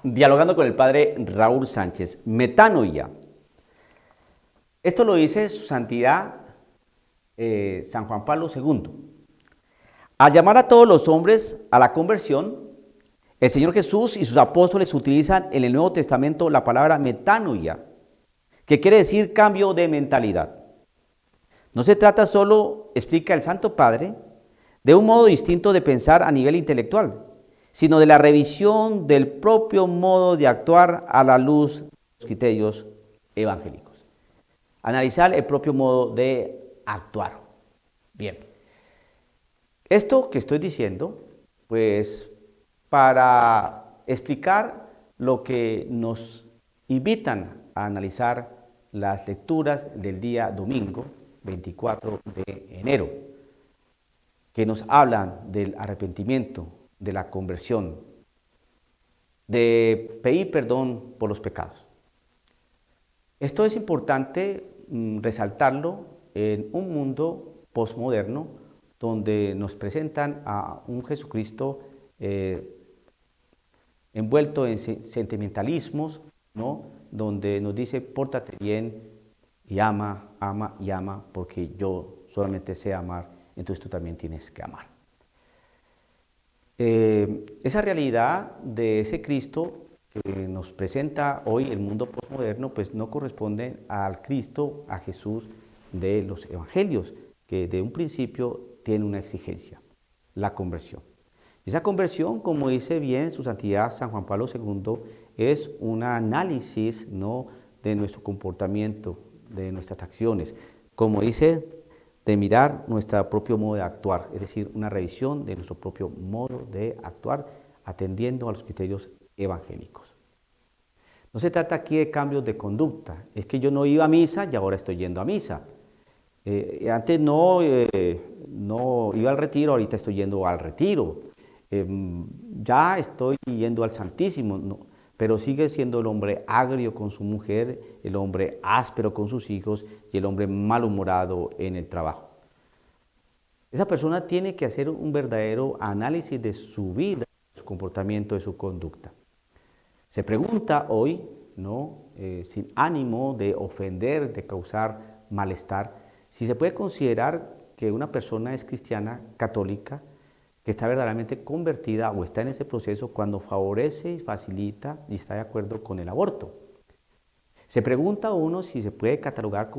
Dialogando con el padre Raúl Sánchez, metanoia. Esto lo dice su santidad San Juan Pablo II. Al llamar a todos los hombres a la conversión, el Señor Jesús y sus apóstoles utilizan en el Nuevo Testamento la palabra metanoia, que quiere decir cambio de mentalidad. No se trata solo, explica el Santo Padre, de un modo distinto de pensar a nivel intelectual, sino de la revisión del propio modo de actuar a la luz de los criterios evangélicos. Analizar el propio modo de actuar. Bien, esto que estoy diciendo, pues para explicar lo que nos invitan a analizar las lecturas del día domingo 24 de enero, que nos hablan del arrepentimiento, de la conversión, de pedir perdón por los pecados. Esto es importante resaltarlo en un mundo posmoderno donde nos presentan a un Jesucristo envuelto en sentimentalismos, ¿no? Donde nos dice, pórtate bien y ama, ama y ama, porque yo solamente sé amar, entonces tú también tienes que amar. Esa realidad de ese Cristo que nos presenta hoy el mundo posmoderno, pues no corresponde al Cristo, a Jesús de los evangelios, que de un principio tiene una exigencia, la conversión. Esa conversión, como dice bien su santidad San Juan Pablo II, es un análisis, ¿no?, de nuestro comportamiento, de nuestras acciones, como dice, de mirar nuestro propio modo de actuar, es decir, una revisión de nuestro propio modo de actuar atendiendo a los criterios evangélicos. No se trata aquí de cambios de conducta, es que yo no iba a misa y ahora estoy yendo a misa. Antes no iba al retiro, ahorita estoy yendo al retiro. Ya estoy yendo al Santísimo, no, pero sigue siendo el hombre agrio con su mujer, el hombre áspero con sus hijos y el hombre malhumorado en el trabajo. Esa persona tiene que hacer un verdadero análisis de su vida, de su comportamiento, de su conducta. Se pregunta hoy, ¿no?, sin ánimo de ofender, de causar malestar, si se puede considerar que una persona es cristiana, católica, que está verdaderamente convertida o está en ese proceso cuando favorece y facilita y está de acuerdo con el aborto. Se pregunta a uno si se puede catalogar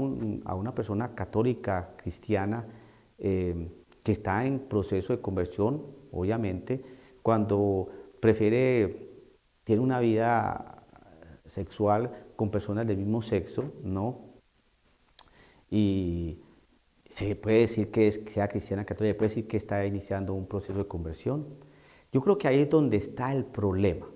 a una persona católica, cristiana, que está en proceso de conversión, obviamente, cuando tiene una vida sexual con personas del mismo sexo, ¿no? Y se puede decir que sea cristiana católica, puede decir que está iniciando un proceso de conversión. Yo creo que ahí es donde está el problema.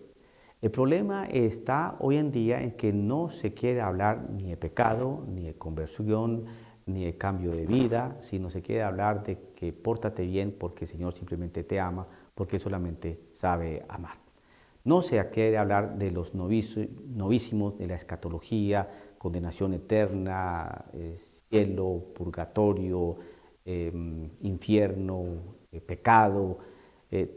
El problema está hoy en día en que no se quiere hablar ni de pecado, ni de conversión, ni de cambio de vida, sino se quiere hablar de que pórtate bien porque el Señor simplemente te ama, porque solamente sabe amar. No se quiere hablar de los novísimos, de la escatología, condenación eterna, cielo, purgatorio, infierno, pecado,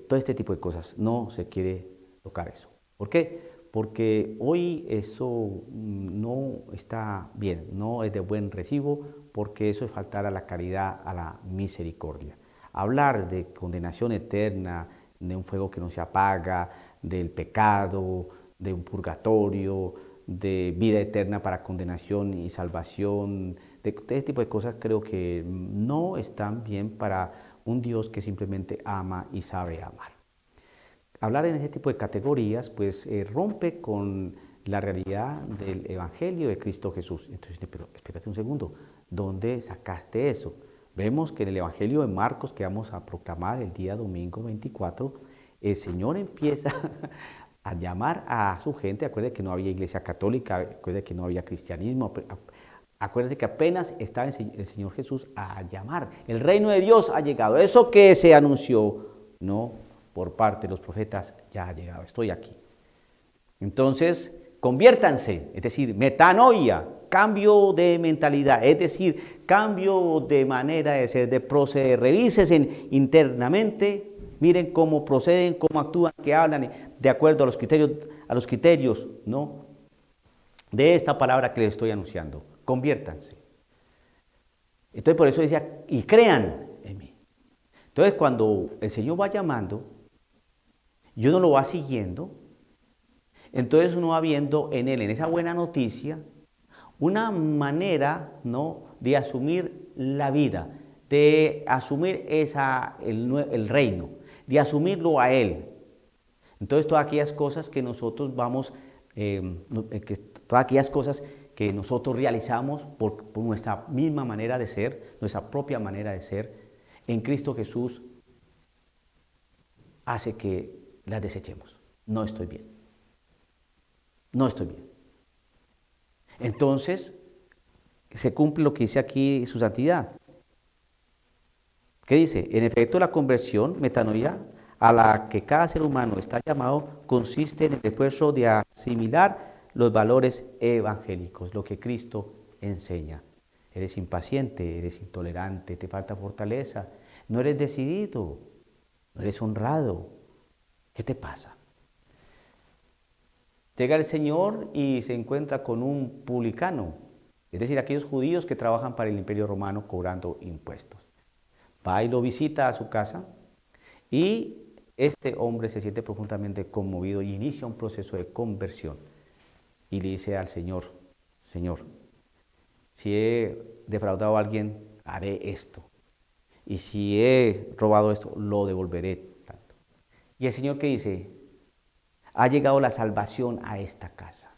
todo este tipo de cosas. No se quiere tocar eso. ¿Por qué? Porque hoy eso no está bien, no es de buen recibo, porque eso es faltar a la caridad, a la misericordia. Hablar de condenación eterna, de un fuego que no se apaga, del pecado, de un purgatorio, de vida eterna para condenación y salvación, de este tipo de cosas creo que no están bien para un Dios que simplemente ama y sabe amar. Hablar en ese tipo de categorías pues rompe con la realidad del Evangelio de Cristo Jesús. Entonces, pero espérate un segundo, ¿dónde sacaste eso? Vemos que en el Evangelio de Marcos que vamos a proclamar el día domingo 24, el Señor empieza a llamar a su gente. Acuérdate que no había iglesia católica, acuérdate que no había cristianismo, acuérdate que apenas estaba el Señor Jesús a llamar. El reino de Dios ha llegado. Eso que se anunció, no, por parte de los profetas, ya ha llegado. Estoy aquí. Entonces, conviértanse, es decir, metanoia, cambio de mentalidad, es decir, cambio de manera de ser, de proceder. Revísense internamente miren cómo proceden, cómo actúan, qué hablan, de acuerdo a los criterios, ¿no? De esta palabra que les estoy anunciando. Conviértanse. Entonces por eso decía, y crean en mí. Entonces cuando el Señor va llamando, y uno lo va siguiendo, entonces uno va viendo en él, en esa buena noticia, una manera, ¿no?, de asumir la vida, de asumir el reino, de asumirlo a él. Entonces todas aquellas cosas que nosotros todas aquellas cosas que nosotros realizamos por nuestra misma manera de ser, nuestra propia manera de ser, en Cristo Jesús hace que las desechemos. No estoy bien. No estoy bien. Entonces, se cumple lo que dice aquí su santidad. ¿Qué dice? En efecto, la conversión, metanoia, a la que cada ser humano está llamado, consiste en el esfuerzo de asimilar los valores evangélicos, lo que Cristo enseña. Eres impaciente, eres intolerante, te falta fortaleza, no eres decidido, no eres honrado. ¿Qué te pasa? Llega el Señor y se encuentra con un publicano, es decir, aquellos judíos que trabajan para el Imperio Romano cobrando impuestos. Va y lo visita a su casa y este hombre se siente profundamente conmovido y inicia un proceso de conversión. Y le dice al Señor, Señor, si he defraudado a alguien, haré esto. Y si he robado esto, lo devolveré. Y el Señor, ¿qué dice? Ha llegado la salvación a esta casa.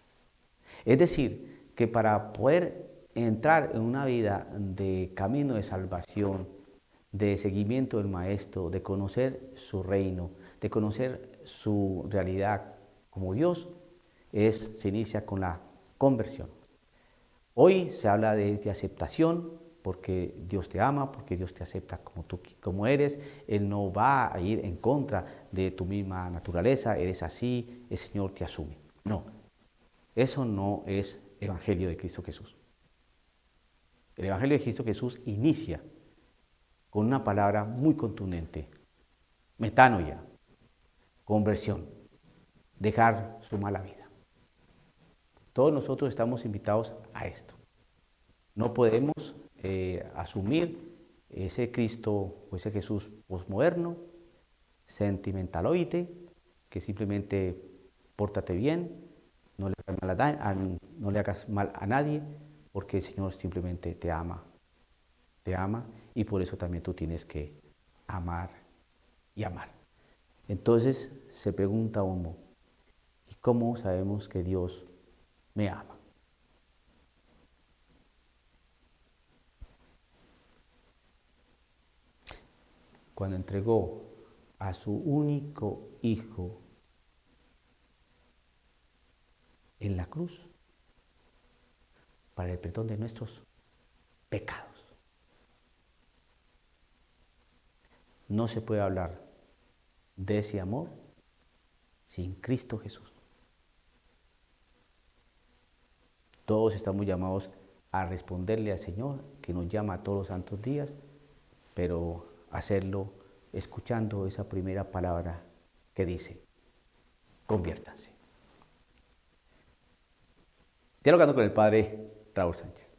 Es decir, que para poder entrar en una vida de camino de salvación, de seguimiento del Maestro, de conocer su reino, de conocer su realidad como Dios, se inicia con la conversión. Hoy se habla de aceptación, porque Dios te ama, porque Dios te acepta como eres. Él no va a ir en contra de tu misma naturaleza, eres así, el Señor te asume. No, eso no es Evangelio de Cristo Jesús. El Evangelio de Cristo Jesús inicia con una palabra muy contundente, metanoia, conversión, dejar su mala vida. Todos nosotros estamos invitados a esto. No podemos asumir ese Cristo o ese Jesús posmoderno, sentimentaloide, que simplemente pórtate bien, no le hagas mal a nadie, porque el Señor simplemente te ama y por eso también tú tienes que amar y amar. Entonces se pregunta uno, ¿y cómo sabemos que Dios me ama? Cuando entregó a su único Hijo en la cruz para el perdón de nuestros pecados. No se puede hablar de ese amor sin Cristo Jesús. Todos estamos llamados a responderle al Señor, que nos llama todos los santos días, pero hacerlo escuchando esa primera palabra que dice, conviértanse. Dialogando con el Padre Raúl Sánchez.